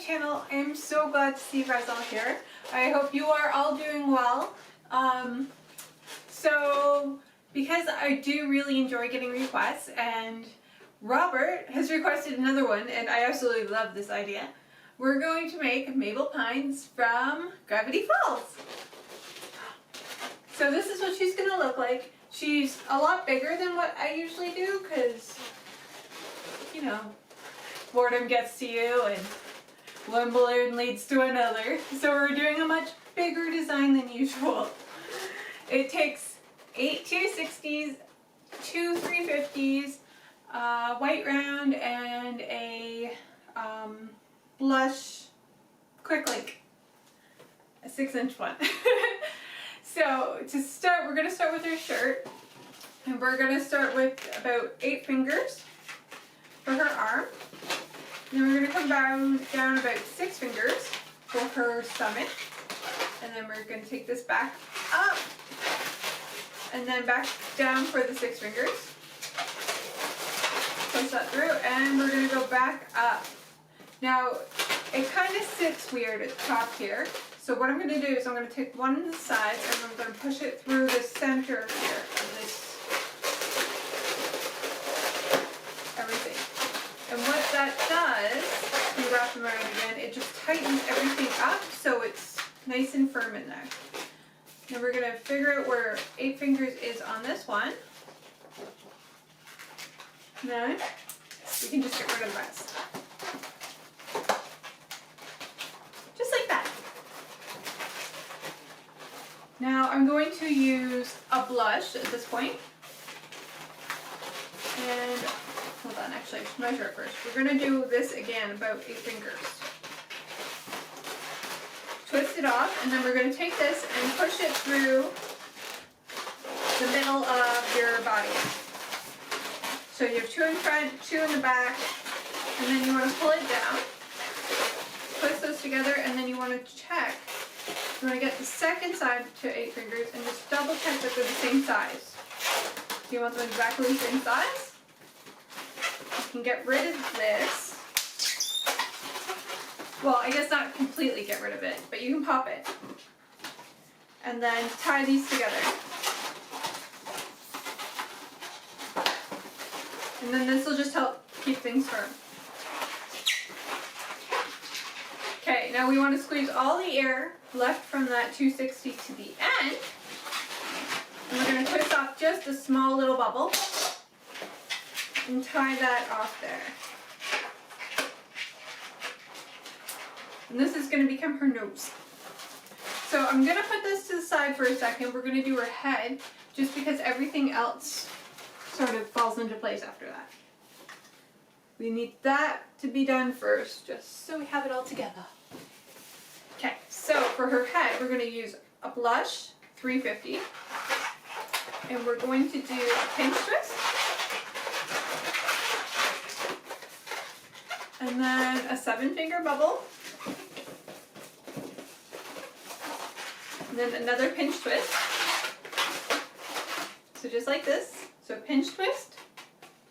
channel. I am so glad to see you guys all here. I hope you are all doing well. So because I do really enjoy getting requests, and Robert has requested another one, and I absolutely love this idea, we're going to make Mabel Pines from Gravity Falls. So this is what she's going to look like. She's a lot bigger than what I usually do because, you know, boredom gets to you and one balloon leads to another. So we're doing a much bigger design than usual. It takes 8 260s, 2 350s, white round, and a blush quick link, a 6-inch one. So to start, we're going to start with her shirt, and we're going to start with about 8 fingers for her arm. And then we're going to come down about 6 fingers for her stomach, and then we're going to take this back up, and then back down for the 6 fingers. Push that through, and we're going to go back up. Now, it kind of sits weird at the top here. So what I'm going to do is I'm going to take one of the sides and I'm going to push it through the center here of this everything. And what that does, you wrap them around again, it just tightens everything up so it's nice and firm in there. Now we're going to figure out where 8 fingers is on this one. Now we can just get rid of the rest. Just like that. Now I'm going to use a blush at this point. And hold on, actually I should measure it first. We're going to do this again, about 8 fingers. Twist it off, and then we're going to take this and push it through the middle of your body. So you have 2 in front, 2 in the back, and then you want to pull it down. Twist those together, and then you want to check. You want to get the second side to 8 fingers and just double check that they're the same size. Do you want them exactly the same size? You can get rid of this. Well, I guess not completely get rid of it, but you can pop it. And then tie these together. And then this will just help keep things firm. Okay, now we want to squeeze all the air left from that 260 to the end. And we're going to twist off just a small little bubble and tie that off there. And this is going to become her nose. So I'm going to put this to the side for a second. We're going to do her head just because everything else sort of falls into place after that. We need that to be done first, just so we have it all together. Okay, so for her head, we're going to use a blush, 350, and we're going to do a pinch twist, and then a 7-finger bubble, and then another pinch twist. So just like this. So pinch twist,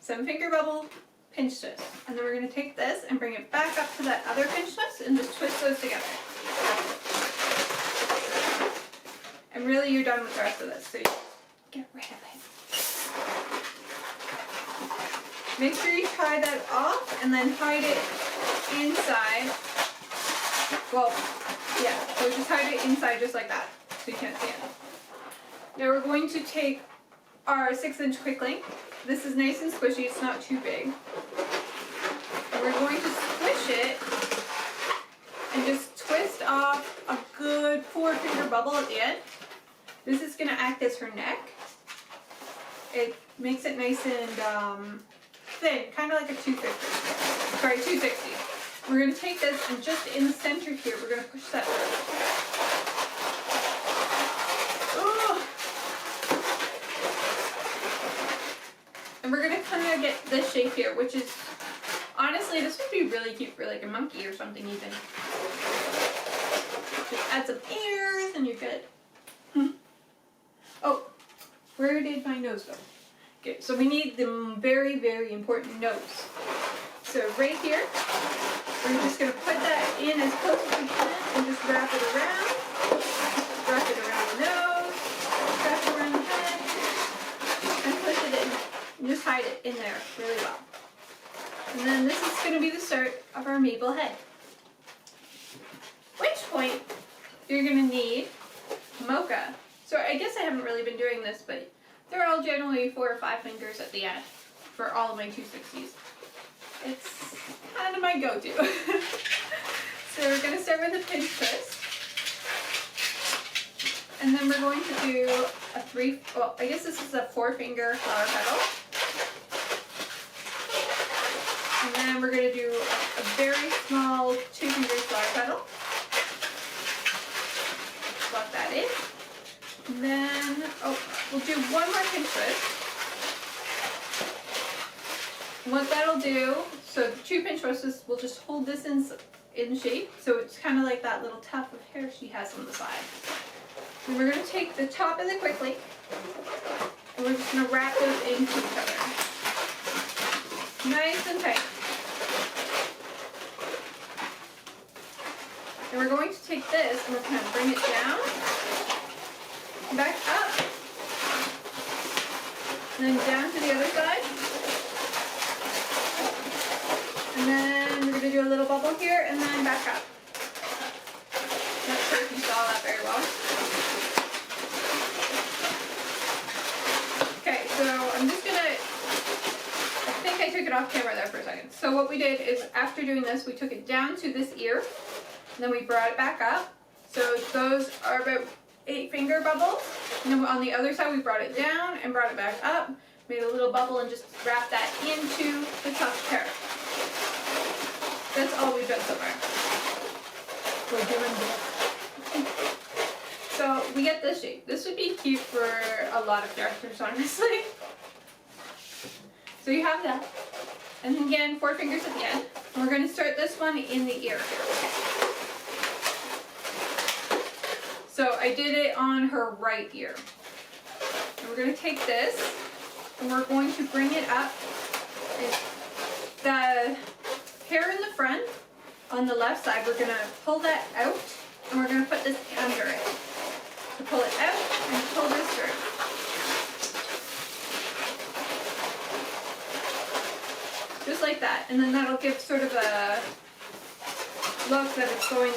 7-finger bubble, pinch twist. And then we're going to take this and bring it back up to that other pinch twist and just twist those together. And really you're done with the rest of this, so you get rid of it. Make sure you tie that off and then hide it inside. Well, yeah, so just hide it inside just like that, so you can't see it. Now we're going to take our 6-inch quick link. This is nice and squishy, it's not too big. And we're going to squish it and just twist off a good 4-finger bubble at the end. This is going to act as her neck. It makes it nice and thin, kind of like a 250. Sorry, 260. We're going to take this and just in the center here, we're going to push that through. And we're going to kind of get this shape here, which is, honestly, this would be really cute for like a monkey or something even. Just add some ears and you're good. Oh, where did my nose go? Okay, so we need the very, very important nose. So right here, we're just going to put that in as close as we can and just wrap it around. Wrap it around the nose, wrap it around the head, and push it in. And just hide it in there really well. And then this is going to be the start of our Mabel head. At which point, you're going to need mocha. So I guess I haven't really been doing this, but they're all generally 4 or 5 fingers at the end for all of my 260s. It's kind of my go-to. So we're going to start with a pinch twist. And then we're going to do I guess this is a 4-finger flower petal. And then we're going to do a very small 2-finger flower petal. Lock that in. And then, we'll do one more pinch twist. And what that'll do, so 2 pinch twists will just hold this in shape. So it's kind of like that little tuft of hair she has on the side. And we're going to take the top of the quick link and we're just going to wrap those into each other. Nice and tight. And we're going to take this and we're going to bring it down, back up, and then down to the other side. And then we're going to do a little bubble here and then back up. Not sure if you saw that very well. Okay, so I'm just going to, I think I took it off camera there for a second. So what we did is after doing this, we took it down to this ear, and then we brought it back up. So those are about 8-finger bubbles. And then on the other side, we brought it down and brought it back up, made a little bubble, and just wrapped that into the tuft hair. That's all we've done so far. We're doing this. So we get this shape. This would be cute for a lot of characters, honestly. So you have that. And then again, 4 fingers at the end. And we're going to start this one in the ear. So I did it on her right ear. And we're going to take this and we're going to bring it up. The hair in the front on the left side, we're going to pull that out and we're going to put this under it. So pull it out and pull this through. Just like that. And then that'll give sort of a look that it's going,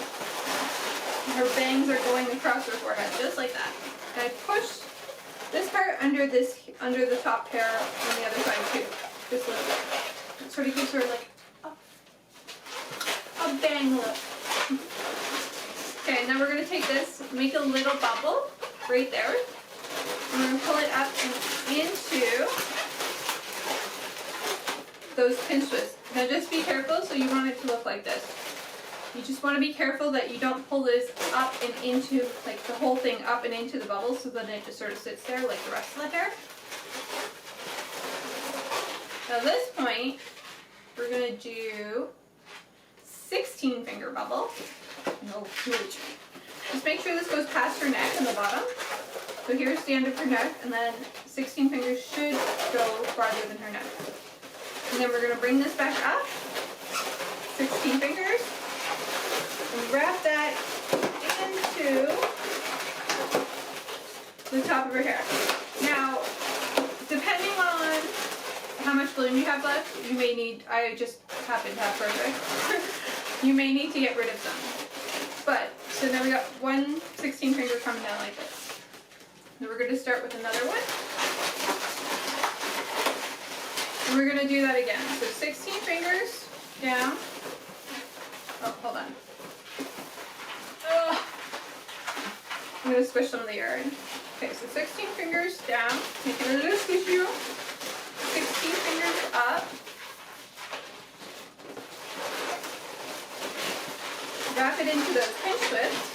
her bangs are going across her forehead, just like that. And I push this part under the top hair on the other side too. Just a little bit. It sort of gives her like a bang look. Okay, now we're going to take this, make a little bubble right there. And we're going to pull it up and into those pinch twists. Now just be careful, so you want it to look like this. You just want to be careful that you don't pull this up and into, like the whole thing up and into the bubble, so then it just sort of sits there like the rest of the hair. Now at this point, we're going to do 16-finger bubble. No, huge. Just make sure this goes past her neck and the bottom. So here's the end of her neck, and then 16 fingers should go farther than her neck. And then we're going to bring this back up, 16 fingers, and wrap that into the top of her hair. Now, depending on how much balloon you have left, you may need, I just happen to have perfect, you may need to get rid of some. But, so now we got one 16 finger coming down like this. Then we're going to start with another one. And we're going to do that again. So 16 fingers down. Oh, hold on. Oh. I'm going to squish some of the air in. Okay, so 16 fingers down. Make it a little squishy. 16 fingers up. Wrap it into those pinch twists.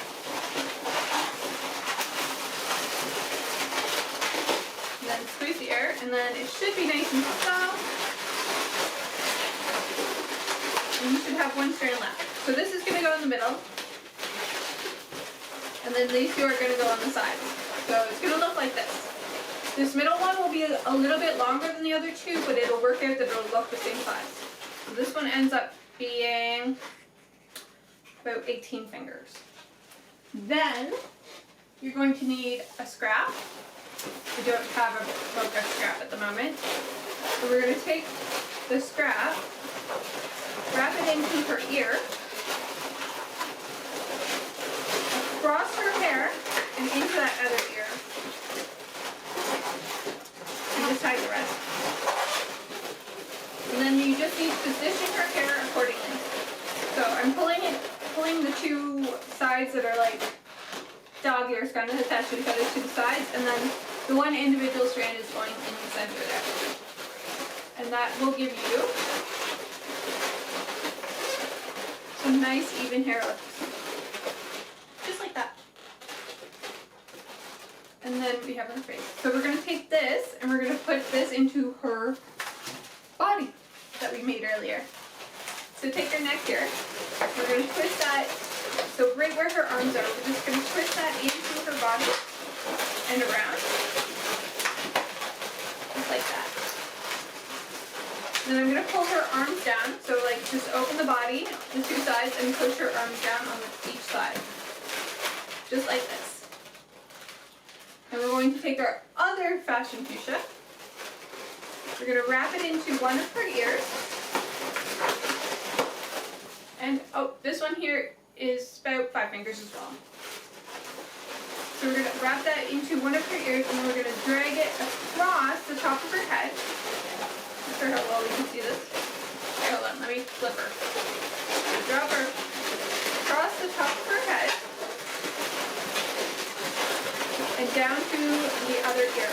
And then squeeze the air, and then it should be nice and soft. And you should have one strand left. So this is going to go in the middle. And then these two are going to go on the sides. So it's going to look like this. This middle one will be a little bit longer than the other two, but it'll work out that it'll look the same size. So this one ends up being about 18 fingers. Then you're going to need a scrap. We don't have a mocha scrap at the moment. So we're going to take the scrap, wrap it into her ear, across her hair, and into that other ear. And just tie the rest. And then you just need to position her hair accordingly. So I'm pulling the two sides that are like dog ears kind of attached to each other to the sides, and then the one individual strand is going in the center there. And that will give you some nice even hair looks. Just like that. And then we have her face. So we're going to take this and we're going to put this into her body that we made earlier. So take her neck here. We're going to twist that, so right where her arms are, we're just going to twist that into her body and around. Just like that. Then I'm going to pull her arms down, so like just open the body, the two sides, and push her arms down on each side. Just like this. And we're going to take our other fashion fuchsia. We're going to wrap it into one of her ears. And, oh, this one here is about 5 fingers as well. So we're going to wrap that into one of her ears, and then we're going to drag it across the top of her head. Not sure how well you can see this. Okay, hold on, let me flip her. So drop her across the top of her head, and down to the other ear.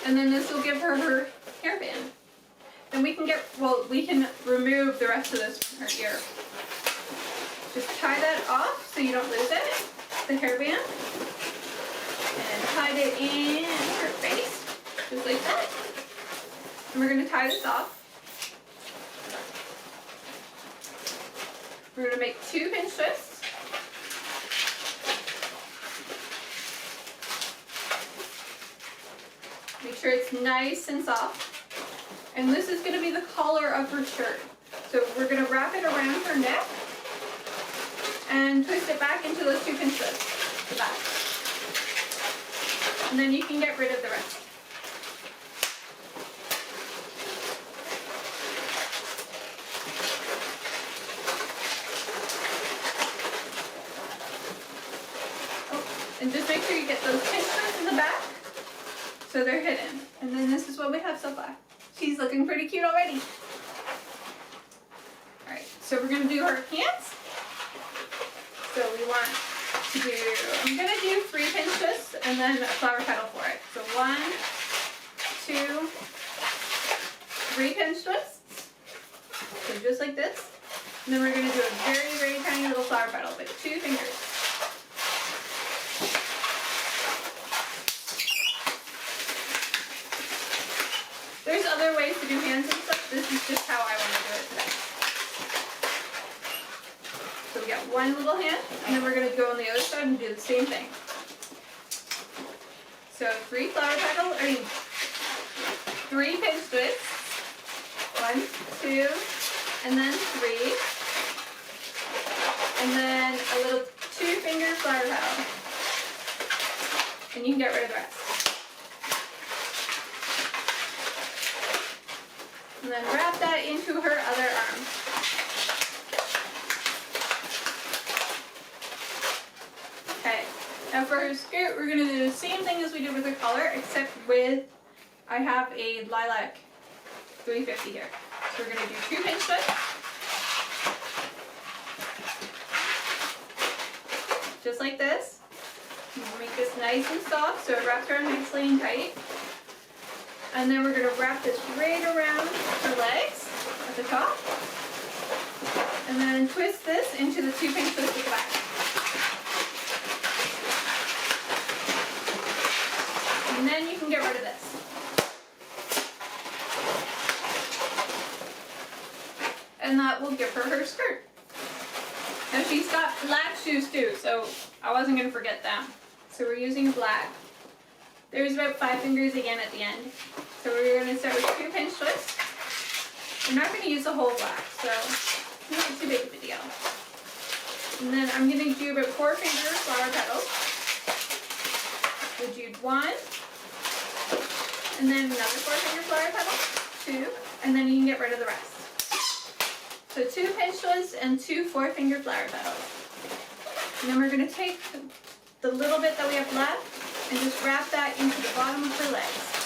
And then this will give her her hairband. Then we can remove the rest of this from her ear. Just tie that off so you don't lose it, the hairband. And hide it in her face, just like that. And we're going to tie this off. We're going to make 2 pinch twists. Make sure it's nice and soft. And this is going to be the collar of her shirt. So we're going to wrap it around her neck and twist it back into those 2 pinch twists, the back. And then you can get rid of the rest. Oh, and just make sure you get those pinch twists in the back so they're hidden. And then this is what we have so far. She's looking pretty cute already. Alright, so we're going to do her hands. So we want to do, I'm going to do 3 pinch twists and then a flower petal for it. So 1, 2, 3 pinch twists. So just like this. And then we're going to do a very, very tiny little flower petal with 2 fingers. There's other ways to do hands and stuff. This is just how I want to do it today. So we got one little hand, and then we're going to go on the other side and do the same thing. So 3 flower petals, 3 pinch twists. 1, 2, and then 3. And then a little 2-finger flower petal. And you can get rid of the rest. And then wrap that into her other arm. Okay, now for her skirt, we're going to do the same thing as we did with her collar, except with, I have a lilac 350 here. So we're going to do 2 pinch twists. Just like this. Make this nice and soft so it wraps around nicely and tight. And then we're going to wrap this right around her legs at the top. And then twist this into the 2 pinch twists at the back. And then you can get rid of this. And that will give her her skirt. Now she's got black shoes too, so I wasn't going to forget them. So we're using black. There's about 5 fingers again at the end. So we're going to start with 2 pinch twists. I'm not going to use the whole black, so it's not too big of a deal. And then I'm going to do about 4 finger flower petals. So do 1, and then another 4 finger flower petal, 2, and then you can get rid of the rest. So 2 pinch twists and 2 4 finger flower petals. And then we're going to take the little bit that we have left and just wrap that into the bottom of her legs.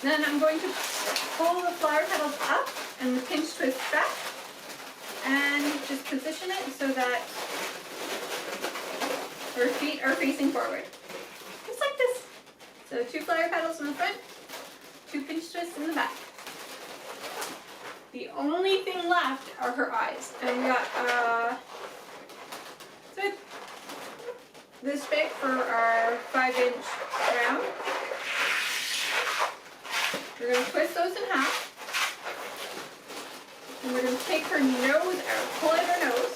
Then I'm going to pull the flower petals up and the pinch twist back and just position it so that her feet are facing forward. Just like this. So 2 flower petals in the front, 2 pinch twists in the back. The only thing left are her eyes. And we got so this big for our 5-inch round. We're going to twist those in half. And we're going to take her nose out, pull out her nose.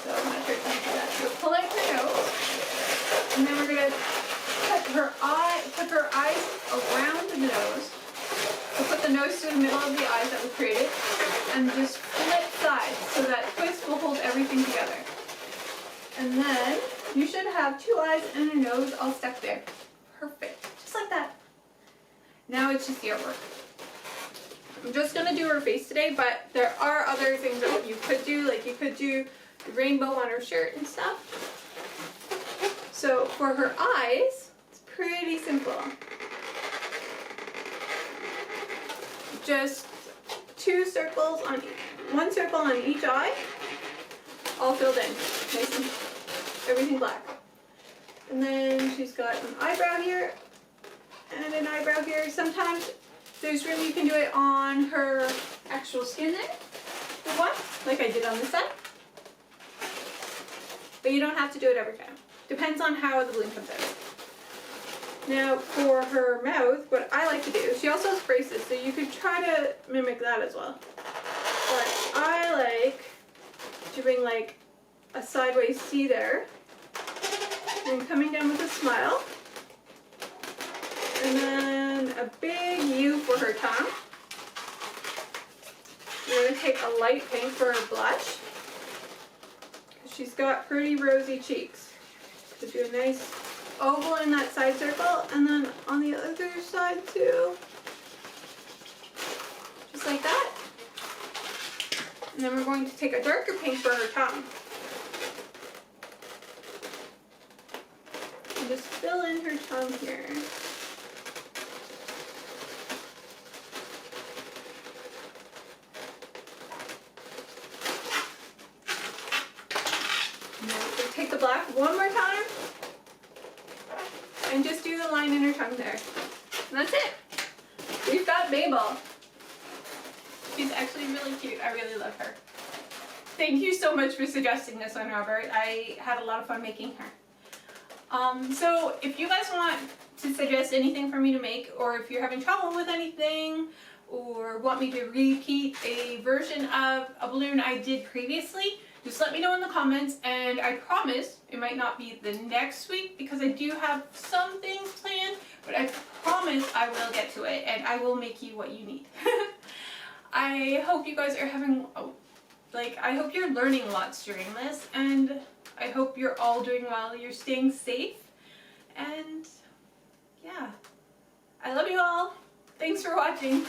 So I'm going to try to do that. So pull out her nose. And then we're going to put her eyes around the nose. So put the nose to the middle of the eyes that we created. And just flip sides so that twist will hold everything together. And then you should have 2 eyes and a nose all stuck there. Perfect. Just like that. Now it's just the artwork. I'm just going to do her face today, but there are other things that you could do. Like you could do the rainbow on her shirt and stuff. So for her eyes, it's pretty simple. Just 2 circles on 1 circle on each eye, all filled in. Nice and everything black. And then she's got an eyebrow here and an eyebrow here. Sometimes there's room you can do it on her actual skin there, with one, like I did on this side. But you don't have to do it every time. Depends on how the balloon comes out. Now for her mouth, what I like to do, she also has braces, so you could try to mimic that as well. But I like doing like a sideways C there, and coming down with a smile. And then a big U for her tongue. We're going to take a light pink for her blush. She's got pretty rosy cheeks. So do a nice oval in that side circle, and then on the other side too. Just like that. And then we're going to take a darker pink for her tongue. And just fill in her tongue here. Take the black one more time and just do the line in her tongue there. And that's it. We've got Mabel. She's actually really cute. I really love her. Thank you so much for suggesting this one, Robert. I had a lot of fun making her. So if you guys want to suggest anything for me to make, or if you're having trouble with anything, or want me to repeat a version of a balloon I did previously, just let me know in the comments, and I promise it might not be the next week because I do have some things planned, but I promise I will get to it and I will make you what you need. I hope you guys are having, I hope you're learning lots during this, and I hope you're all doing well, you're staying safe, and yeah, I love you all. Thanks for watching.